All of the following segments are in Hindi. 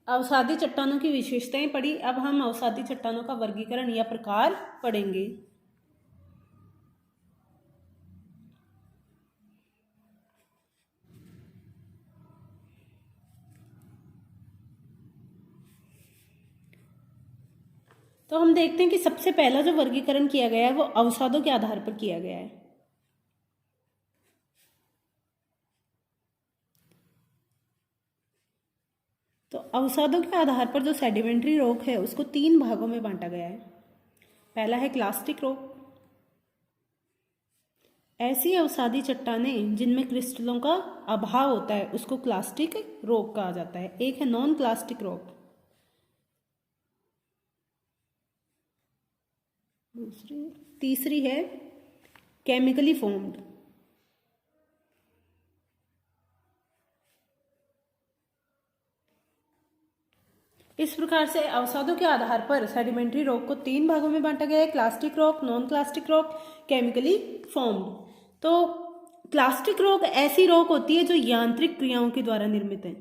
अवसादी चट्टानों की विशेषताएं पढ़ी। अब हम अवसादी चट्टानों का वर्गीकरण या प्रकार पढ़ेंगे। तो हम देखते हैं कि सबसे पहला जो वर्गीकरण किया गया है वो अवसादों के आधार पर किया गया है। तो अवसादों के आधार पर जो सेडिमेंट्री रॉक है उसको 3 भागों में बांटा गया है। पहला है क्लास्टिक रॉक। ऐसी अवसादी चट्टानें जिनमें क्रिस्टलों का अभाव होता है उसको क्लास्टिक रॉक कहा जाता है। एक है नॉन क्लास्टिक रॉक, तीसरी है केमिकली फॉर्म्ड। इस प्रकार से अवसादों के आधार पर सेडिमेंट्री रॉक को 3 भागों में बांटा गया है, clastic rock, non clastic rock, chemically formed. तो क्लास्टिक रॉक ऐसी रॉक होती है जो यांत्रिक क्रियाओं के द्वारा निर्मित है।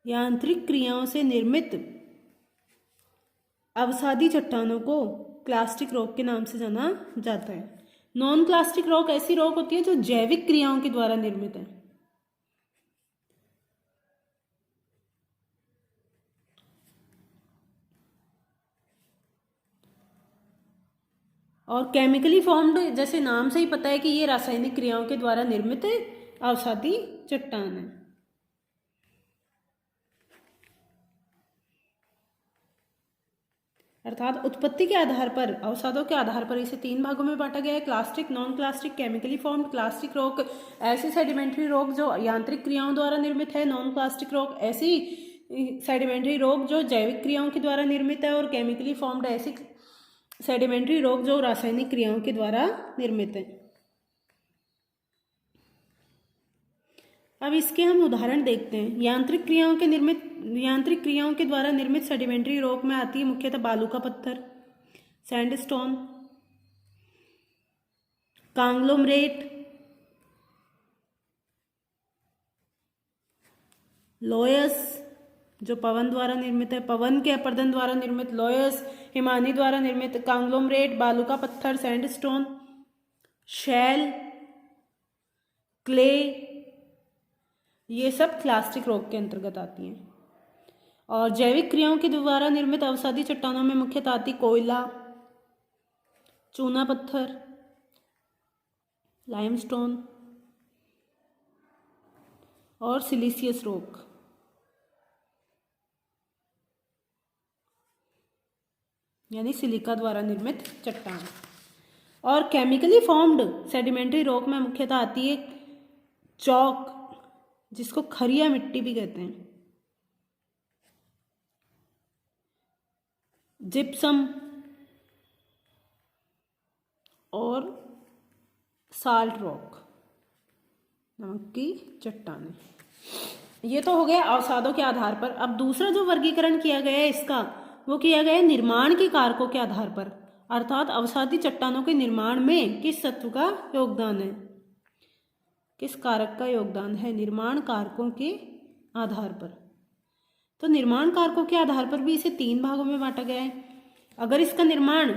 यांत्रिक क्रियाओं से निर्मित अवसादी चट्टानों को क्लास्टिक रॉक के नाम से जाना जाता है। नॉन क्लास्टिक रॉक ऐसी रॉक होती है जो जैविक क्रियाओं के द्वारा निर्मित है। और केमिकली फॉर्म्ड जैसे नाम से ही पता है कि ये रासायनिक क्रियाओं के द्वारा निर्मित अवसादी चट्टान है। अर्थात उत्पत्ति के आधार पर, अवसादों के आधार पर इसे 3 भागों में बांटा गया है, clastic, non clastic, chemically formed. Clastic rock ऐसी सेडिमेंट्री रॉक जो यांत्रिक क्रियाओं द्वारा निर्मित है। नॉन क्लास्टिक रॉक ऐसी सेडिमेंट्री रॉक जो जैविक क्रियाओं के द्वारा निर्मित है। और केमिकली फॉर्म्ड ऐसी सेडिमेंट्री रॉक जो रासायनिक क्रियाओं के द्वारा निर्मित है। अब इसके हम उदाहरण देखते हैं। यांत्रिक क्रियाओं के द्वारा निर्मित सेडिमेंट्री रॉक में आती है मुख्यतः बालू का पत्थर, सैंडस्टोन, कांग्लोमरेट, लोयस जो पवन द्वारा निर्मित है, पवन के अपर्दन द्वारा निर्मित लोयस, हिमानी द्वारा निर्मित कांग्लोमरेट, बालू का पत्थर, सैंडस्टोन, शैल, क्ले, ये सब क्लास्टिक रॉक के अंतर्गत आती हैं। और जैविक क्रियाओं के द्वारा निर्मित अवसादी चट्टानों में मुख्यतः आती कोयला, चूना पत्थर, लाइमस्टोन और सिलिसियस रॉक। यानी सिलिका द्वारा निर्मित चट्टान। और केमिकली फॉर्म्ड सेडिमेंट्री रॉक में मुख्यतः आती है चौक, जिसको खरिया मिट्टी भी कहते हैं, जिप्सम और साल्ट रॉक, नमक की चट्टानें। ये तो हो गया अवसादों के आधार पर। अब दूसरा जो वर्गीकरण किया गया है इसका, वो किया गया है निर्माण के कारकों के आधार पर। अर्थात अवसादी चट्टानों के निर्माण में किस तत्व का योगदान है, किस कारक का योगदान है, निर्माण कारकों के आधार पर। तो निर्माण कारकों के आधार पर भी इसे 3 भागों में बांटा गया है। अगर इसका निर्माण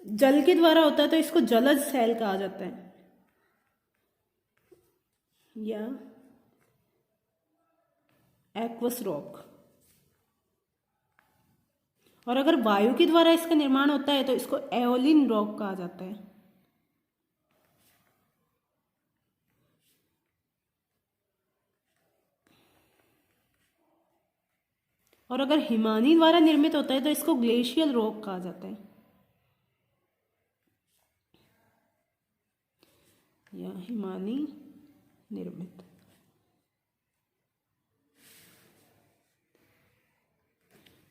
जल के द्वारा होता है तो इसको जलज सेल कहा जाता है, या एक्वस रॉक। और अगर वायु के द्वारा इसका निर्माण होता है तो इसको एओलिन रॉक कहा जाता है। और अगर हिमानी द्वारा निर्मित होता है तो इसको ग्लेशियल रॉक कहा जाता है, या हिमानी निर्मित।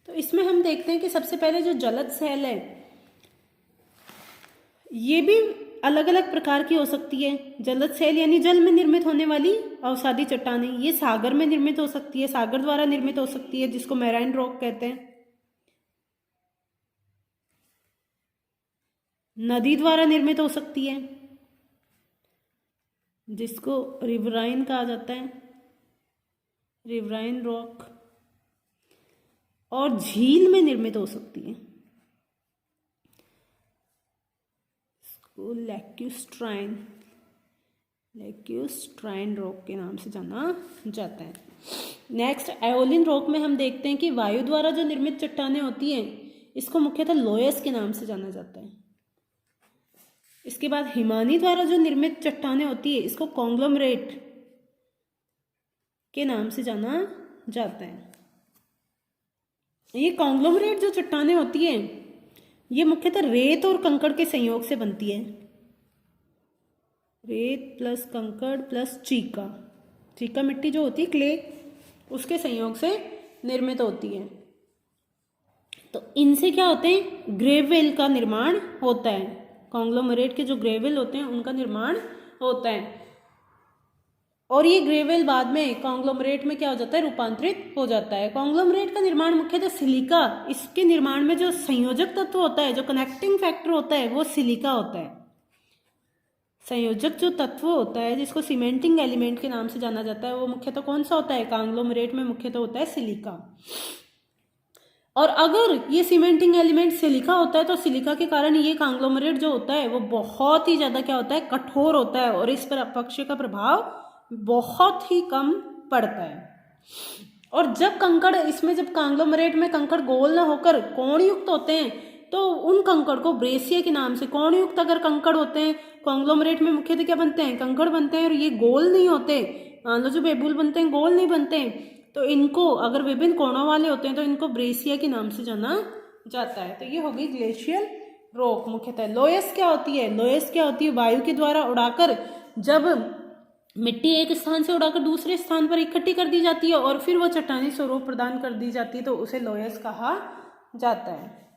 तो इसमें हम देखते हैं कि सबसे पहले जो जलज सेल है ये भी अलग अलग प्रकार की हो सकती है। जलज सेल यानी जल में निर्मित होने वाली अवसादी चट्टानें, ये सागर में निर्मित हो सकती है, सागर द्वारा निर्मित हो सकती है, जिसको मैराइन रॉक कहते हैं। नदी द्वारा निर्मित हो सकती है, जिसको रिवराइन कहा जाता है। रिवराइन रॉक, और झील में निर्मित हो सकती है, इसको लैक्यूस्ट्राइन रॉक के नाम से जाना जाता है। नेक्स्ट एओलिन रॉक में हम देखते हैं कि वायु द्वारा जो निर्मित चट्टानें होती हैं इसको मुख्यतः लोयस के नाम से जाना जाता है। इसके बाद हिमानी द्वारा जो निर्मित चट्टानें होती है इसको कॉन्ग्लोमरेट के नाम से जाना जाता है। ये कॉन्ग्लोमरेट जो चट्टानें होती हैं ये मुख्यतः रेत और कंकड़ के संयोग से बनती है, रेत प्लस कंकड़ प्लस चीका मिट्टी जो होती है क्ले, उसके संयोग से निर्मित होती है। तो इनसे क्या होते हैं, ग्रेवेल का निर्माण होता है। कॉन्ग्लोमरेट के जो ग्रेवेल होते हैं उनका निर्माण होता है, और ये ग्रेवेल बाद में कॉन्ग्लोमरेट में क्या हो जाता है, रूपांतरित हो जाता है। कॉन्ग्लोमरेट का निर्माण मुख्यतः सिलिका, इसके निर्माण में जो संयोजक तत्व होता है, जो कनेक्टिंग फैक्टर होता है, वो सिलिका होता है। संयोजक जो तत्व होता है जिसको सीमेंटिंग एलिमेंट के नाम से जाना जाता है, वो मुख्यतः कौन सा होता है, कॉन्ग्लोमरेट में मुख्यतः होता है सिलिका। और अगर ये सीमेंटिंग एलिमेंट सिलिका होता है तो सिलिका के कारण ये कॉन्ग्लोमरेट जो होता है वो बहुत ही ज़्यादा क्या होता है, कठोर होता है, और इस पर अपक्षय का प्रभाव बहुत ही कम पड़ता है। और जब कंकड़ इसमें, जब कॉन्ग्लोमरेट में कंकड़ गोल ना होकर कोण युक्त होते हैं तो उन कंकड़ को ब्रेसिया के नाम से, कोण युक्त अगर कंकड़ होते हैं कॉन्ग्लोमरेट में मुख्यतः क्या बनते हैं, कंकड़ बनते हैं, और ये गोल नहीं होते, मान लो जो बेबुल बनते हैं गोल नहीं बनते हैं, तो इनको अगर विभिन्न कोणों वाले होते हैं तो इनको ब्रेसिया के नाम से जाना जाता है। तो ये होगी ग्लेशियल रॉक मुख्यतः। लोयस क्या होती है, लोयस क्या होती है, वायु के द्वारा उड़ाकर, जब मिट्टी एक स्थान से उड़ाकर दूसरे स्थान पर इकट्ठी कर दी जाती है और फिर वो चट्टानी स्वरूप प्रदान कर दी जाती है तो उसे लोयस कहा जाता है।